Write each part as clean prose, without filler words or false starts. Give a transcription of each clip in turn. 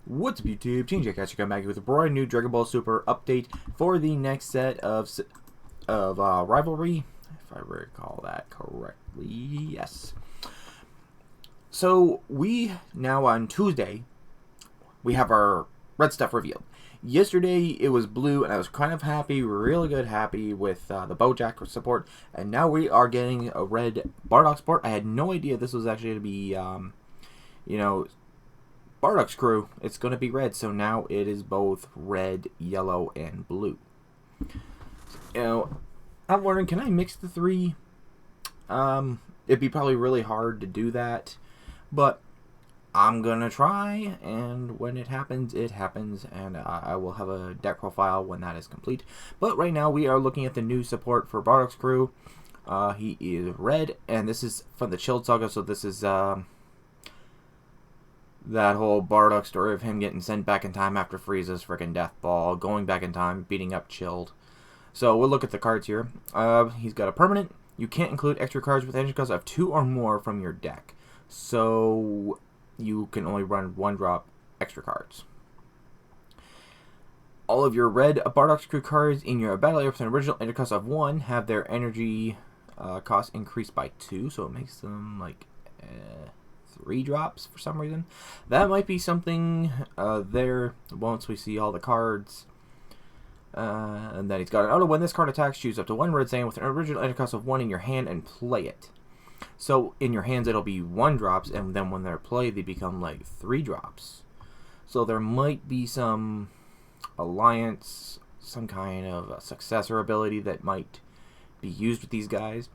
What's up, YouTube? Team Jackassery coming back with a brand new Dragon Ball Super update for the next set of Rivalry, if I recall that correctly. Yes. So we now on Tuesday we have our red stuff revealed. Yesterday it was blue, and I was kind of happy, really good happy with the Bojack support, and now we are getting a red Bardocks support. I had no idea this was actually going to be, you know, Bardocks crew. It's going to be red, so now it is both red, yellow, and blue. You know, I'm wondering, can I mix the three? It'd be probably really hard to do that, but I'm gonna try, and when it happens, and I will have a deck profile when that is complete. But right now, we are looking at the new support for Bardocks crew. He is red, and this is from the Chilled Saga, so this is that whole Bardock story of him getting sent back in time after Frieza's freaking death ball, going back in time, beating up Chilled. So we'll look at the cards here. He's got a permanent. You can't include extra cards with energy cost of 2 or more from your deck. So you can only run 1-drop extra cards. All of your red Bardocks crew cards in your battle area with an original energy cost of 1 have their energy cost increased by 2, so it makes them like 3 drops for some reason. That might be something there once we see all the cards. And then he's got an auto. When this card attacks, choose up to 1 red sand with an original energy cost of 1 in your hand and play it. So in your hands it'll be 1 drops, and then when they're played they become like 3 drops. So there might be some alliance, some kind of a successor ability that might be used with these guys.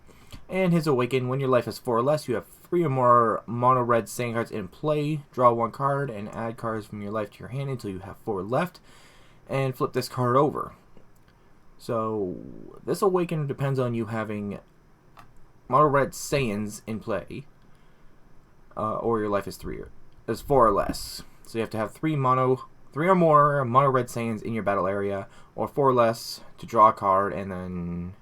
And his Awaken, when your life is 4 or less, you have 3 or more mono red sand cards in play. Draw 1 card and add cards from your life to your hand until you have 4 left, and flip this card over. So this Awaken depends on you having mono red Saiyans in play, or your life is 4 or less. So you have to have 3 or more mono red Saiyans in your battle area, or 4 or less to draw a card, and then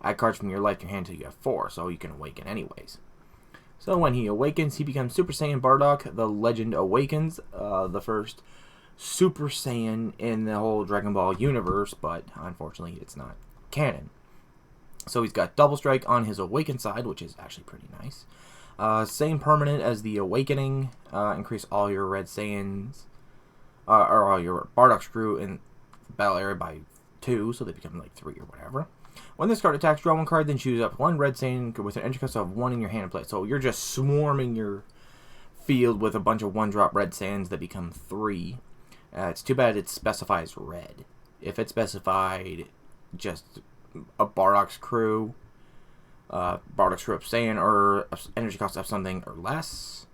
add cards from your life to your hand until you have 4, so you can awaken anyways. So when he awakens, he becomes Super Saiyan Bardock. The legend awakens, the first Super Saiyan in the whole Dragon Ball universe, but unfortunately it's not canon. So he's got double strike on his awakened side, which is actually pretty nice. Same permanent as the awakening. Increase all your red Saiyans, or all your Bardocks crew in the battle area by 2, so they become like 3 or whatever. When this card attacks, draw 1 card, then choose up 1 red Saiyan with an energy cost of 1 in your hand and play. So you're just swarming your field with a bunch of 1-drop red Saiyans that become 3. It's too bad it specifies red. If it specified just a Bardocks crew of Saiyan, or energy cost of something or less,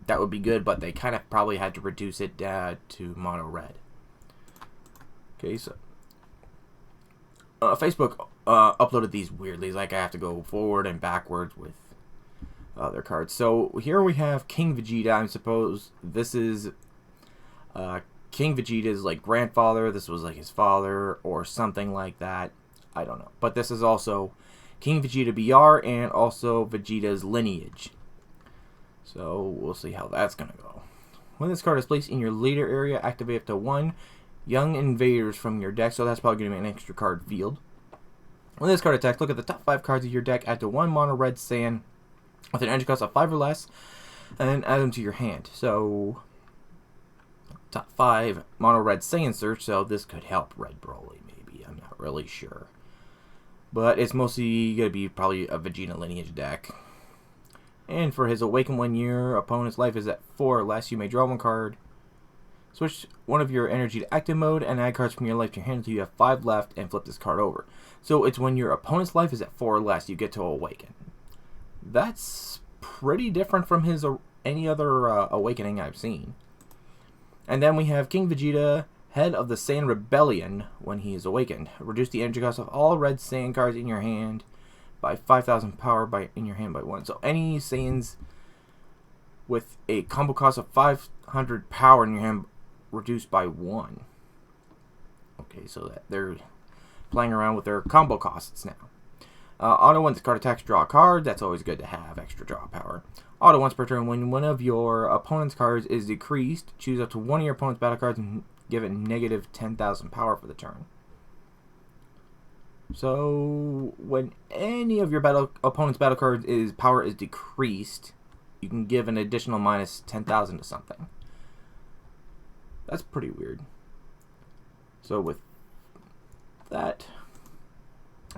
that would be good, but they kind of probably had to reduce it to mono red. Okay, so Facebook uploaded these weirdly, like I have to go forward and backwards with their cards. So here we have King Vegeta. I suppose this is King Vegeta's like grandfather. This was like his father or something like that. I don't know. But this is also King Vegeta BR and also Vegeta's Lineage. So we'll see how that's going to go. When this card is placed in your leader area, activate up to 1 Young Invaders from your deck. So that's probably going to be an extra card field. When this card attacks, look at the top 5 cards of your deck, add to 1 mono red Saiyan with an energy cost of 5 or less, and then add them to your hand. So top 5 mono red Saiyan search, so this could help Red Broly maybe. I'm not really sure. But it's mostly going to be probably a Vegeta Lineage deck. And for his Awaken, when your opponent's life is at 4 or less, you may draw 1 card, switch one of your energy to active mode, and add cards from your life to your hand until you have 5 left, and flip this card over. So it's when your opponent's life is at 4 or less, you get to Awaken. That's pretty different from his any other Awakening I've seen. And then we have King Vegeta, head of the Saiyan Rebellion, when he is awakened. Reduce the energy cost of all red Saiyan cards in your hand by 5,000 power in your hand by 1. So any Saiyans with a combo cost of 500 power in your hand reduced by 1. Okay, so that they're playing around with their combo costs now. Auto, when this card attacks, draw a card. That's always good to have extra draw power. Auto once per turn. When one of your opponent's cards is decreased, choose up to one of your opponent's battle cards and give it negative 10,000 power for the turn. So when any of your opponent's battle cards power is decreased, you can give an additional minus 10,000 to something. That's pretty weird. So with that,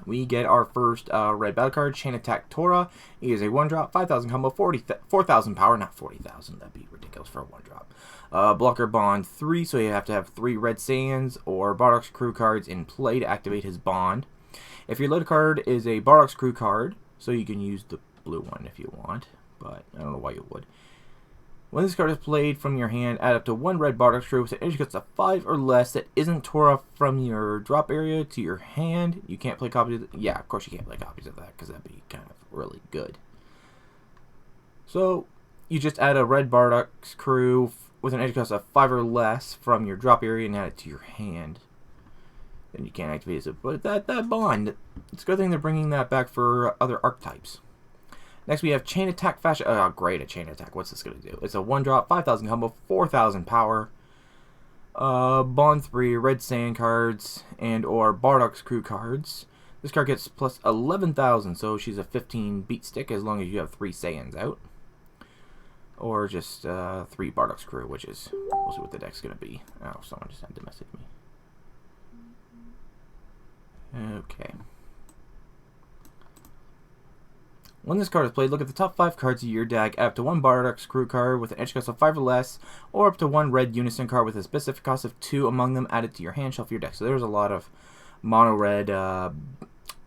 we get our first red battle card, Chain Attack Tora. He is a 1-drop, 5,000 combo, 4,000 power, not 40,000. That'd be ridiculous for a 1-drop. Blocker Bond 3, so you have to have 3 Red Saiyans or Bardocks crew cards in play to activate his bond. If your leader card is a Bardocks crew card, so you can use the blue one if you want, but I don't know why you would. When this card is played from your hand, add up to 1 red Bardocks crew with an energy cost of 5 or less that isn't tore off from your drop area to your hand. You can't play copies of yeah, of course you can't play copies of that, because that'd be kind of really good. So, you just add a red Bardocks crew with an energy cost of 5 or less from your drop area and add it to your hand. Then you can't activate it. But that bond, it's a good thing they're bringing that back for other archetypes. Next we have Chain Attack Fashion. Oh, great, a Chain Attack. What's this going to do? It's a 1-drop, 5,000 combo, 4,000 power. Bond 3, Red Saiyan cards, and or Bardocks crew cards. This card gets plus 11,000, so she's a 15 beat stick as long as you have 3 Saiyans out. Or just 3 Bardocks crew, which is mostly what the deck's going to be. Oh, someone just had to message me. Okay. When this card is played, look at the top 5 cards of your deck. Add up to 1 Bardocks crew card with an energy cost of 5 or less, or up to 1 red Unison card with a specific cost of 2 among them added to your hand, shuffle your deck. So there's a lot of mono red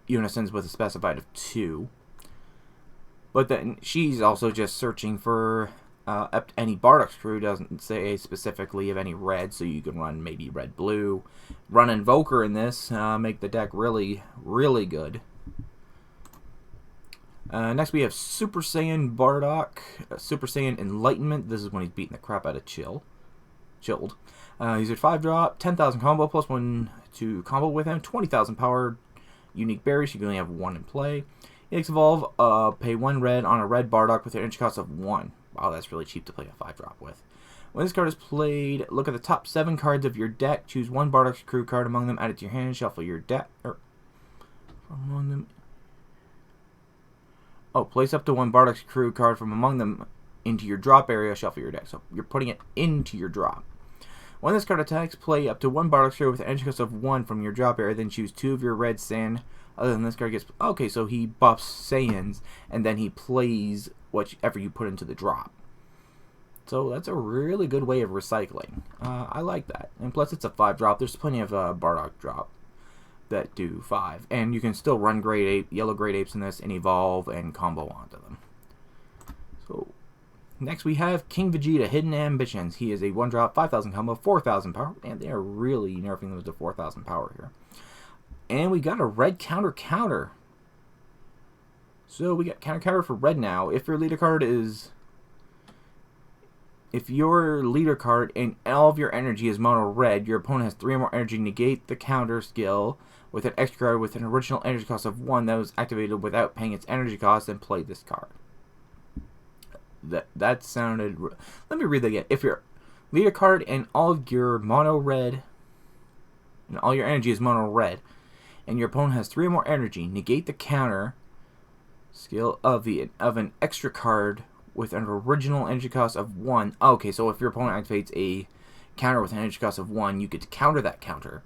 Unisons with a specified of 2. But then she's also just searching for any Bardocks crew. Doesn't say specifically of any red, so you can run maybe red blue. Run Invoker in this, make the deck really, really good. Next we have Super Saiyan Bardock, Super Saiyan Enlightenment. This is when he's beating the crap out of Chilled. He's a 5-drop, 10,000 combo, plus 1 to combo with him, 20,000 power, unique berries. You can only have 1 in play. EX Evolve, pay 1 red on a red Bardock with an energy cost of 1. Wow, that's really cheap to play a 5-drop with. When this card is played, look at the top 7 cards of your deck. Choose 1 Bardocks crew card among them, add it to your hand, shuffle your deck. Among them. Oh, place up to 1 Bardocks crew card from among them into your drop area, shuffle your deck. So you're putting it into your drop. When this card attacks, play up to 1 Bardocks crew with an energy cost of 1 from your drop area, then choose 2 of your red Saiyan. Other than this card gets... Okay, so he buffs Saiyans, and then he plays whatever you put into the drop. So that's a really good way of recycling. I like that. And plus it's a 5-drop. There's plenty of Bardock drop that do 5. And you can still run Great Ape, Yellow Great Apes in this, and evolve and combo onto them. So next we have King Vegeta, Hidden Ambitions. He is a 1-drop, 5,000 combo, 4,000 power. And they are really nerfing those to 4,000 power here. And we got a red counter. So we got counter for red now. If your leader card is... If your leader card and all of your energy is mono red, your opponent has 3 or more energy, negate the counter skill with an extra card with an original energy cost of 1 that was activated without paying its energy cost, and play this card. That sounded... Let me read that again. If your leader card and all of your mono red, and all your energy is mono red, and your opponent has 3 or more energy, negate the counter skill of an extra card with an original energy cost of 1. Okay, so if your opponent activates a counter with an energy cost of 1, you get to counter that counter.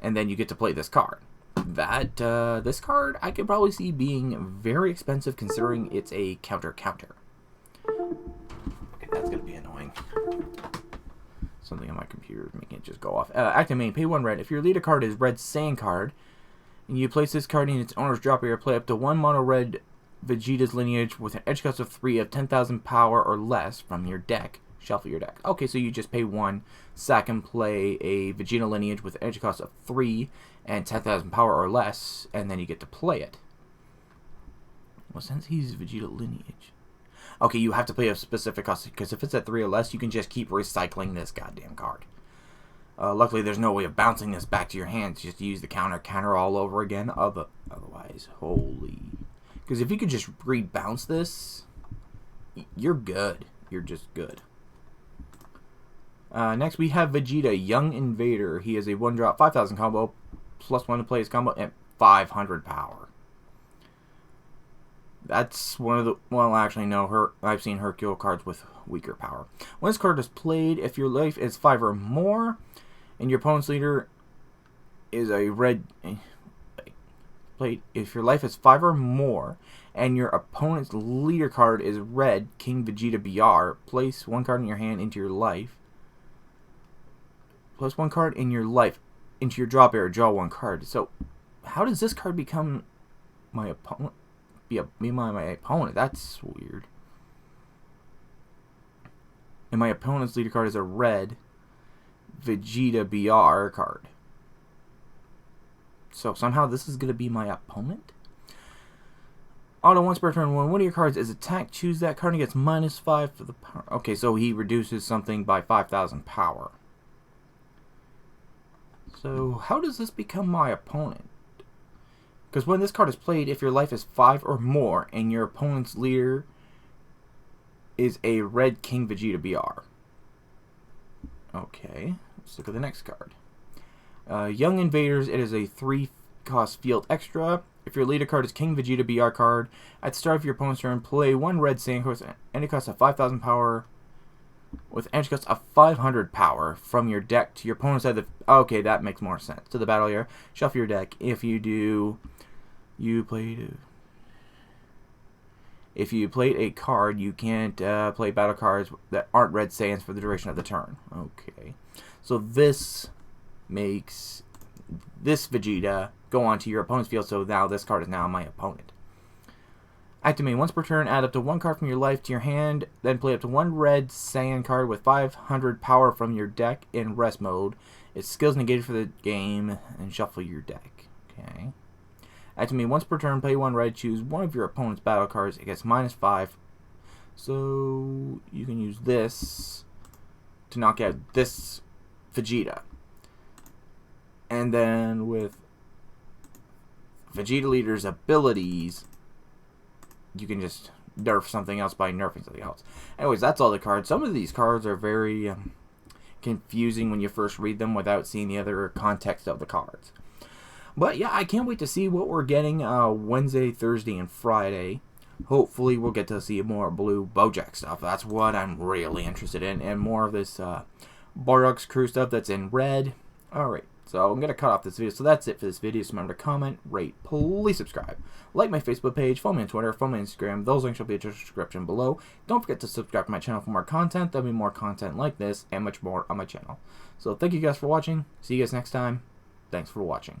And then you get to play this card. This card I could probably see being very expensive considering it's a counter. Okay, that's going to be annoying. Something on my computer is making it just go off. Active main, pay 1 red. If your leader card is red Saiyan card, and you place this card in its owner's drop area, play up to 1 mono red Vegeta's Lineage with an edge cost of 3 of 10,000 power or less from your deck. Shuffle your deck. Okay, so you just pay 1, sack and play a Vegeta Lineage with an edge cost of 3 and 10,000 power or less, and then you get to play it. Well, since he's Vegeta Lineage... Okay, you have to play a specific cost, because if it's at 3 or less, you can just keep recycling this goddamn card. Luckily, there's no way of bouncing this back to your hands. Just use the counter all over again. Otherwise, holy... Because if you could just rebounce this, you're good. You're just good. Next, we have Vegeta, Young Invader. He is a 1-drop, 5,000 combo, +1 to play his combo, and 500 power. That's one of the... Well, actually, no. I've seen Hercule cards with weaker power. When this card is played, if your life is 5 or more, and your opponent's leader is a red... If your life is 5 or more, and your opponent's leader card is red, King Vegeta BR, place 1 card in your hand into your life. Place 1 card in your life into your drop area, draw 1 card. So, how does this card become my opponent? Be my opponent? That's weird. And my opponent's leader card is a red Vegeta BR card. So somehow this is going to be my opponent? Auto once per turn, when one of your cards is attacked, choose that card and gets -5 for the power. Okay, so he reduces something by 5,000 power. So how does this become my opponent? Because when this card is played, if your life is 5 or more and your opponent's leader is a red King Vegeta BR. Okay, let's look at the next card. Young Invaders, it is a 3-cost field extra. If your leader card is King Vegeta BR card, at the start of your opponent's turn, play 1 red sand course and it costs a 5,000 power with energy cost of 500 power from your deck to your opponent's side. Okay, that makes more sense. To the battle area, shuffle your deck. If you do, if you played a card, you can't play battle cards that aren't red sands for the duration of the turn. Okay, so this makes this Vegeta go onto your opponent's field, so now this card is now my opponent. Activate once per turn, add up to 1 card from your life to your hand, then play up to 1 red sand card with 500 power from your deck in rest mode. Its skills negated for the game, and shuffle your deck. Okay. Activate once per turn, play 1 red, choose one of your opponent's battle cards, it gets -5. So you can use this to knock out this Vegeta. And then with Vegeta Leader's abilities, you can just nerf something else by nerfing something else. Anyways, that's all the cards. Some of these cards are very confusing when you first read them without seeing the other context of the cards. But yeah, I can't wait to see what we're getting Wednesday, Thursday, and Friday. Hopefully we'll get to see more blue Bojack stuff. That's what I'm really interested in. And more of this Bardocks crew stuff that's in red. Alright. So I'm going to cut off this video. So that's it for this video. So remember to comment, rate, please subscribe. Like my Facebook page, follow me on Twitter, follow me on Instagram. Those links will be in the description below. Don't forget to subscribe to my channel for more content. There'll be more content like this and much more on my channel. So thank you guys for watching. See you guys next time. Thanks for watching.